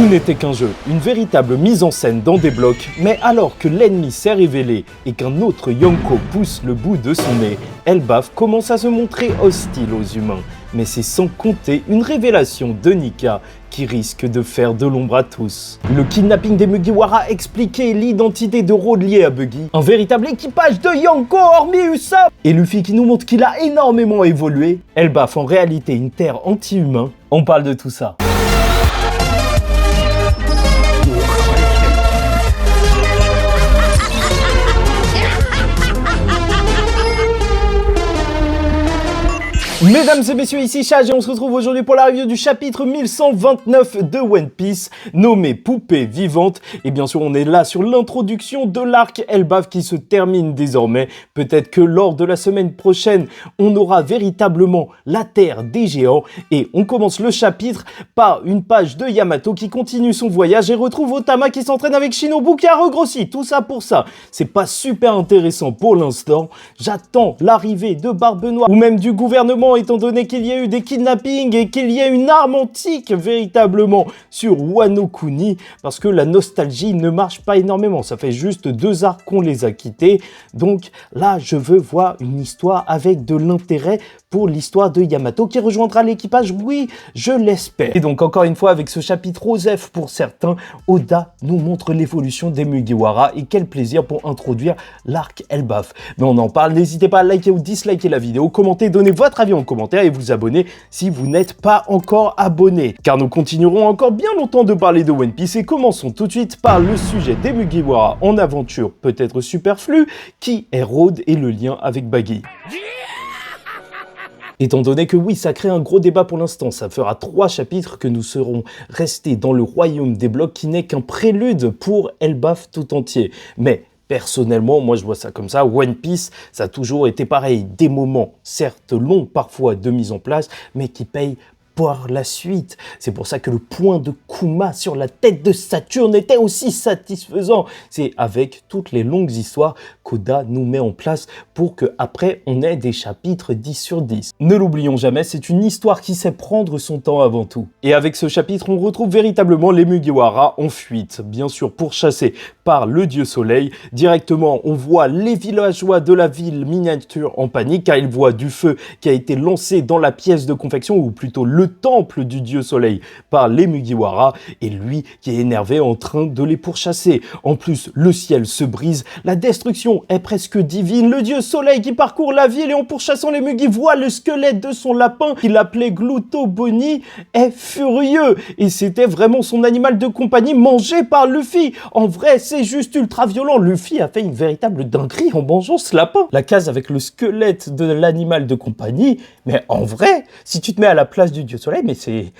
Tout n'était qu'un jeu, une véritable mise en scène dans des blocs, mais alors que l'ennemi s'est révélé et qu'un autre Yonko pousse le bout de son nez, Elbaf commence à se montrer hostile aux humains. Mais c'est sans compter une révélation de Nika qui risque de faire de l'ombre à tous. Le kidnapping des Mugiwara expliquait l'identité de Road liée à Buggy, un véritable équipage de Yonko hormis Usopp, et Luffy qui nous montre qu'il a énormément évolué, Elbaf en réalité une terre anti-humain, on parle de tout ça. Mesdames et messieurs, ici Chage et on se retrouve aujourd'hui pour la review du chapitre 1129 de One Piece, nommé Poupée Vivante. Et bien sûr, on est là sur l'introduction de l'arc Elbaf qui se termine désormais. Peut-être que lors de la semaine prochaine, on aura véritablement la Terre des Géants. Et on commence le chapitre par une page de Yamato qui continue son voyage et retrouve Otama qui s'entraîne avec Shinobu qui a regrossi. Tout ça pour ça. C'est pas super intéressant pour l'instant. J'attends l'arrivée de Barbe Noire ou même du gouvernement, étant donné qu'il y a eu des kidnappings et qu'il y a une arme antique véritablement sur Wano Kuni, parce que la nostalgie ne marche pas énormément. Ça fait juste 2 arcs qu'on les a quittés. Donc là, je veux voir une histoire avec de l'intérêt pour l'histoire de Yamato qui rejoindra l'équipage, oui, je l'espère. Et donc encore une fois, avec ce chapitre Osef pour certains, Oda nous montre l'évolution des Mugiwara et quel plaisir pour introduire l'arc Elbaf. Mais on en parle, n'hésitez pas à liker ou disliker la vidéo, commenter, donner votre avis en commentaire et vous abonner si vous n'êtes pas encore abonné. Car nous continuerons encore bien longtemps de parler de One Piece et commençons tout de suite par le sujet des Mugiwara en aventure peut-être superflue, qui est Road et le lien avec Buggy. Étant donné que oui, ça crée un gros débat pour l'instant, ça fera 3 chapitres que nous serons restés dans le royaume des blocs qui n'est qu'un prélude pour Elbaf tout entier. Mais personnellement, moi je vois ça comme ça, One Piece, ça a toujours été pareil, des moments certes longs parfois de mise en place, mais qui payent par la suite. C'est pour ça que le point de Kuma sur la tête de Saturne était aussi satisfaisant. C'est avec toutes les longues histoires qu'Oda nous met en place pour que après on ait des chapitres 10 sur 10. Ne l'oublions jamais, c'est une histoire qui sait prendre son temps avant tout. Et avec ce chapitre, on retrouve véritablement les Mugiwara en fuite, bien sûr pourchassés par le dieu soleil. Directement, on voit les villageois de la ville miniature en panique car ils voient du feu qui a été lancé dans la pièce de confection, ou plutôt le temple du dieu soleil par les Mugiwara, et lui qui est énervé en train de les pourchasser. En plus, le ciel se brise, la destruction est presque divine, le dieu soleil qui parcourt la ville et en pourchassant les Mugi voit le squelette de son lapin qu'il appelait Gluto Bonnie, est furieux et c'était vraiment son animal de compagnie mangé par Luffy. En vrai, c'est juste ultra violent, Luffy a fait une véritable dinguerie en mangeant ce lapin. La case avec le squelette de l'animal de compagnie, mais en vrai, si tu te mets à la place du dieu soleil, mais c'est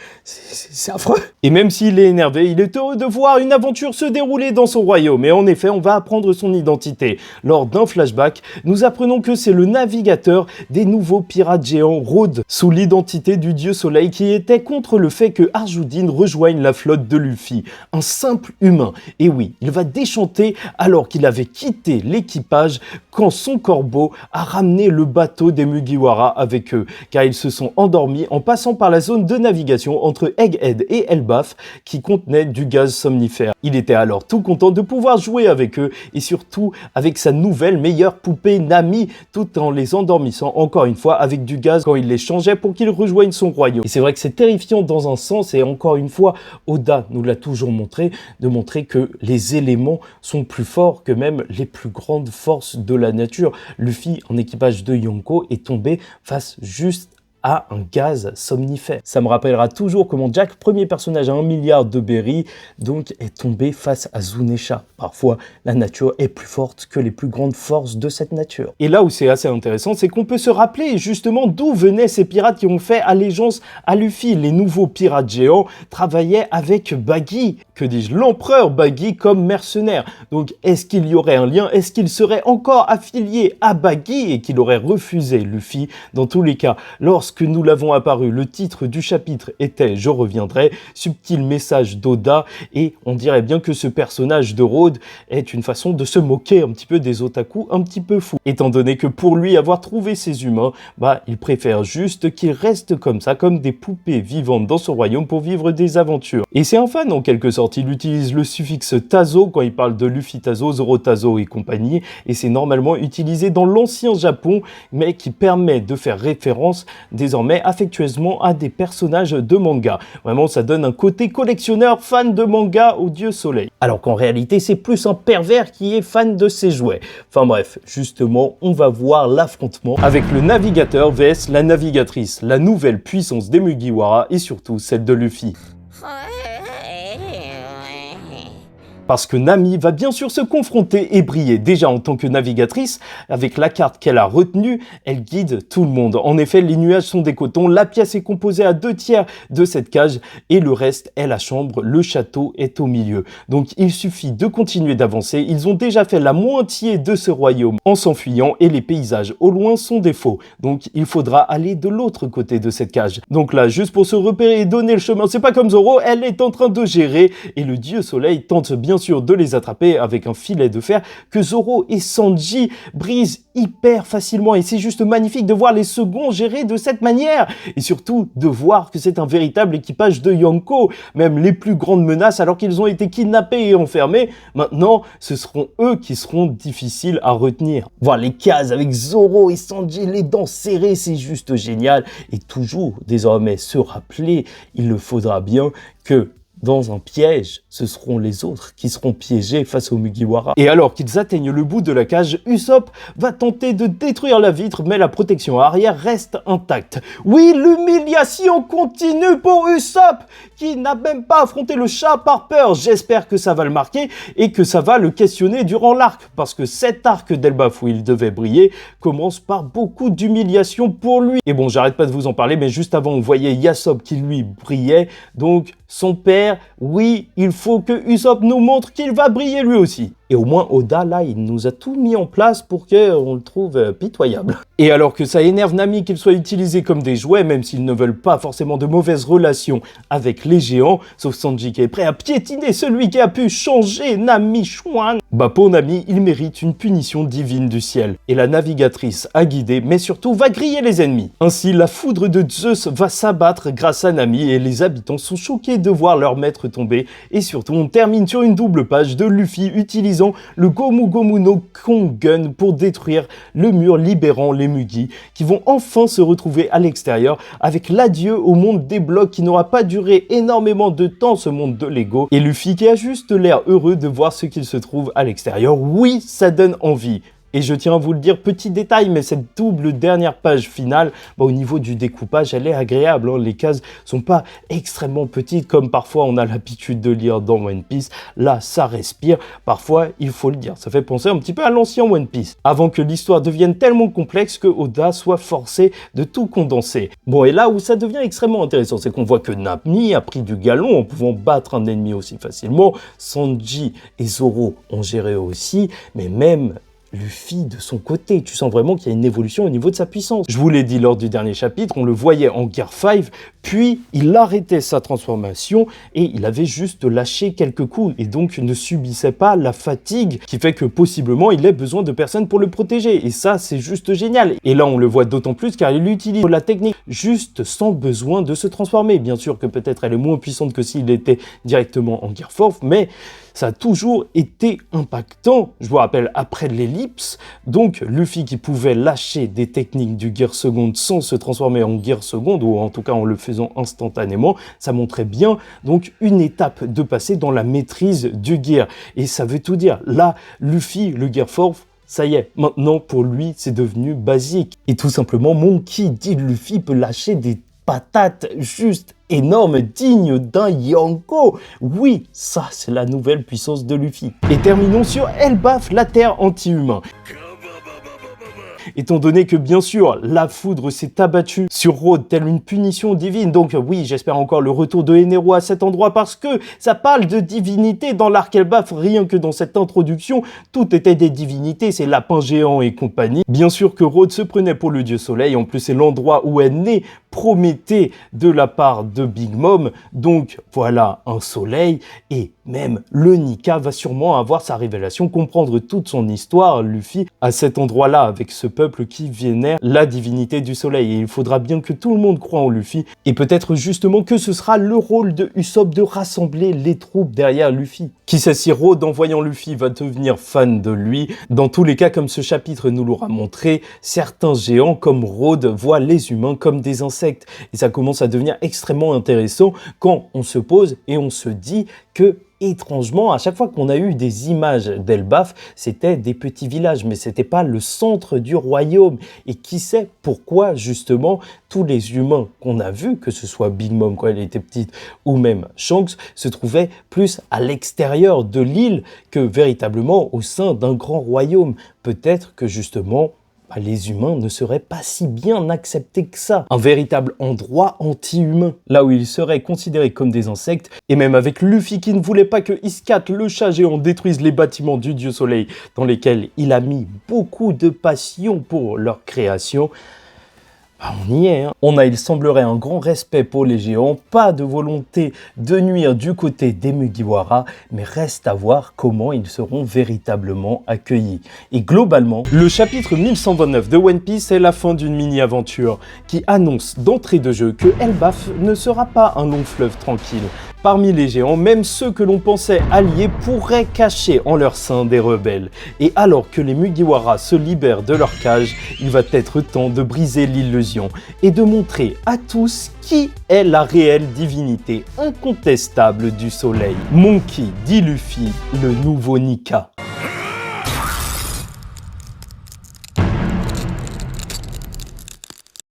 affreux. Et même s'il est énervé, il est heureux de voir une aventure se dérouler dans son royaume. Et en effet, on va apprendre son identité. Lors d'un flashback, nous apprenons que c'est le navigateur des nouveaux pirates géants Road, sous l'identité du dieu soleil, qui était contre le fait que Arjudin rejoigne la flotte de Luffy. Un simple humain. Et oui, il va déchanter alors qu'il avait quitté l'équipage quand son corbeau a ramené le bateau des Mugiwara avec eux, car ils se sont endormis en passant par la zone de navigation entre Egghead et Elbaf qui contenait du gaz somnifère. Il était alors tout content de pouvoir jouer avec eux et surtout avec sa nouvelle meilleure poupée Nami, tout en les endormissant encore une fois avec du gaz quand il les changeait pour qu'ils rejoignent son royaume. Et c'est vrai que c'est terrifiant dans un sens, et encore une fois, Oda nous l'a toujours montré, de montrer que les éléments sont plus forts que même les plus grandes forces de la nature. Luffy, en équipage de Yonko, est tombé face juste à un gaz somnifère. Ça me rappellera toujours comment Jack, premier personnage à 1 milliard de berry, donc est tombé face à Zunesha. Parfois, la nature est plus forte que les plus grandes forces de cette nature. Et là où c'est assez intéressant, c'est qu'on peut se rappeler justement d'où venaient ces pirates qui ont fait allégeance à Luffy. Les nouveaux pirates géants travaillaient avec Buggy, que dis-je, l'empereur Buggy comme mercenaire. Donc est-ce qu'il y aurait un lien? Est-ce qu'il serait encore affilié à Buggy et qu'il aurait refusé Luffy? Dans tous les cas, lorsque lorsque nous l'avons apparu, le titre du chapitre était « Je reviendrai », subtil message d'Oda, et on dirait bien que ce personnage de Road est une façon de se moquer un petit peu des otaku un petit peu fous, étant donné que pour lui avoir trouvé ces humains, il préfère juste qu'ils restent comme ça, comme des poupées vivantes dans son royaume pour vivre des aventures. Et c'est un fan en quelque sorte, il utilise le suffixe Tazo quand il parle de Luffy Tazo, Zoro Tazo et compagnie, et c'est normalement utilisé dans l'ancien Japon, mais qui permet de faire référence désormais affectueusement à des personnages de manga. Vraiment, ça donne un côté collectionneur fan de manga au dieu soleil. Alors qu'en réalité, c'est plus un pervers qui est fan de ses jouets. Enfin bref, justement, on va voir l'affrontement avec le navigateur vs la navigatrice, la nouvelle puissance des Mugiwara et surtout celle de Luffy. Parce que Nami va bien sûr se confronter et briller. Déjà en tant que navigatrice, avec la carte qu'elle a retenue, elle guide tout le monde. En effet, les nuages sont des cotons, la pièce est composée à 2/3 de cette cage et le reste est la chambre, le château est au milieu. Donc il suffit de continuer d'avancer, ils ont déjà fait la moitié de ce royaume en s'enfuyant et les paysages au loin sont des faux. Donc il faudra aller de l'autre côté de cette cage. Donc là, juste pour se repérer et donner le chemin, c'est pas comme Zoro, elle est en train de gérer et le dieu soleil tente bien sûr de les attraper avec un filet de fer que Zoro et Sanji brisent hyper facilement et c'est juste magnifique de voir les seconds gérer de cette manière et surtout de voir que c'est un véritable équipage de Yonko, même les plus grandes menaces alors qu'ils ont été kidnappés et enfermés, maintenant ce seront eux qui seront difficiles à retenir. Voir les cases avec Zoro et Sanji les dents serrées, c'est juste génial et toujours désormais se rappeler, il le faudra bien que dans un piège, ce seront les autres qui seront piégés face aux Mugiwara. Et alors qu'ils atteignent le bout de la cage, Usopp va tenter de détruire la vitre, mais la protection arrière reste intacte. Oui, l'humiliation continue pour Usopp, qui n'a même pas affronté le chat par peur. J'espère que ça va le marquer et que ça va le questionner durant l'arc, parce que cet arc d'Elbaf où il devait briller commence par beaucoup d'humiliation pour lui. Et bon, j'arrête pas de vous en parler, mais juste avant, on voyait Yasopp qui lui brillait, donc son père, oui, il faut que Usopp nous montre qu'il va briller lui aussi. Et au moins, Oda, là, il nous a tout mis en place pour qu'on le trouve pitoyable. Et alors que ça énerve Nami qu'ils soient utilisés comme des jouets, même s'ils ne veulent pas forcément de mauvaises relations avec les géants, sauf Sanji qui est prêt à piétiner celui qui a pu changer Nami Chuan. Pour Nami, il mérite une punition divine du ciel. Et la navigatrice a guidé, mais surtout va griller les ennemis. Ainsi, la foudre de Zeus va s'abattre grâce à Nami et les habitants sont choqués de voir leur maître tomber. Et surtout, on termine sur une double page de Luffy utilisant le Gomu Gomu no Kongun pour détruire le mur libérant les Mugi qui vont enfin se retrouver à l'extérieur avec l'adieu au monde des blocs qui n'aura pas duré énormément de temps, ce monde de Lego, et Luffy qui a juste l'air heureux de voir ce qu'il se trouve à l'extérieur. Oui, ça donne envie. Et je tiens à vous le dire, petit détail, mais cette double dernière page finale, au niveau du découpage, elle est agréable. Les cases sont pas extrêmement petites comme parfois on a l'habitude de lire dans One Piece. Là, ça respire. Parfois, il faut le dire, ça fait penser un petit peu à l'ancien One Piece. Avant que l'histoire devienne tellement complexe que Oda soit forcé de tout condenser. Bon, et là où ça devient extrêmement intéressant, c'est qu'on voit que Nami a pris du galon en pouvant battre un ennemi aussi facilement. Sanji et Zoro ont géré aussi, mais même Luffy, de son côté, tu sens vraiment qu'il y a une évolution au niveau de sa puissance. Je vous l'ai dit lors du dernier chapitre, on le voyait en Gear 5, puis il arrêtait sa transformation et il avait juste lâché quelques coups et donc ne subissait pas la fatigue qui fait que possiblement il ait besoin de personnes pour le protéger. Et ça, c'est juste génial. Et là, on le voit d'autant plus car il utilise la technique juste sans besoin de se transformer. Bien sûr que peut-être elle est moins puissante que s'il était directement en Gear 4, mais ça a toujours été impactant. Je vous rappelle, après l'ellipse, donc Luffy qui pouvait lâcher des techniques du Gear Second sans se transformer en Gear Second, ou en tout cas en le faisant instantanément, ça montrait bien donc une étape de passer dans la maîtrise du Gear. Et ça veut tout dire. Là, Luffy, le Gear 4, ça y est, maintenant pour lui, c'est devenu basique. Et tout simplement, Monkey D. Luffy peut lâcher des patates juste énorme, digne d'un Yonko. Oui, ça c'est la nouvelle puissance de Luffy. Et terminons sur Elbaf, la terre anti-humain. étant donné que bien sûr, la foudre s'est abattue sur Rhodes telle une punition divine. Donc oui, j'espère encore le retour de Enero à cet endroit parce que ça parle de divinité dans l'arc Elbaf, rien que dans cette introduction, tout était des divinités, c'est lapins géants et compagnie. Bien sûr que Rhodes se prenait pour le dieu soleil, en plus c'est l'endroit où est né Prométhée de la part de Big Mom, donc voilà un soleil, et même le Nika va sûrement avoir sa révélation, comprendre toute son histoire, Luffy, à cet endroit-là, avec ce peuple qui vénère la divinité du soleil, et il faudra bien que tout le monde croie en Luffy, et peut-être justement que ce sera le rôle de Usopp de rassembler les troupes derrière Luffy. Qui sait si Rhodes, en voyant Luffy, va devenir fan de lui. Dans tous les cas, comme ce chapitre nous l'aura montré, certains géants comme Rhodes voient les humains comme des insectes. Et ça commence à devenir extrêmement intéressant quand on se pose et on se dit que, étrangement, à chaque fois qu'on a eu des images d'Elbaf, c'était des petits villages, mais c'était pas le centre du royaume. Et qui sait pourquoi, justement, tous les humains qu'on a vus, que ce soit Big Mom quand elle était petite, ou même Shanks, se trouvaient plus à l'extérieur de l'île que véritablement au sein d'un grand royaume. Peut-être que, justement, les humains ne seraient pas si bien acceptés que ça. Un véritable endroit anti-humain, là où ils seraient considérés comme des insectes, et même avec Luffy qui ne voulait pas que Iskat, le chat géant, détruise les bâtiments du dieu soleil, dans lesquels il a mis beaucoup de passion pour leur création. On y est, hein. On a, il semblerait, un grand respect pour les géants, pas de volonté de nuire du côté des Mugiwara, mais reste à voir comment ils seront véritablement accueillis. Et globalement, le chapitre 1129 de One Piece est la fin d'une mini-aventure qui annonce d'entrée de jeu que Elbaf ne sera pas un long fleuve tranquille. Parmi les géants, même ceux que l'on pensait alliés pourraient cacher en leur sein des rebelles. Et alors que les Mugiwara se libèrent de leur cage, il va être temps de briser l'illusion et de montrer à tous qui est la réelle divinité incontestable du soleil. Monkey, dit Luffy, le nouveau Nika.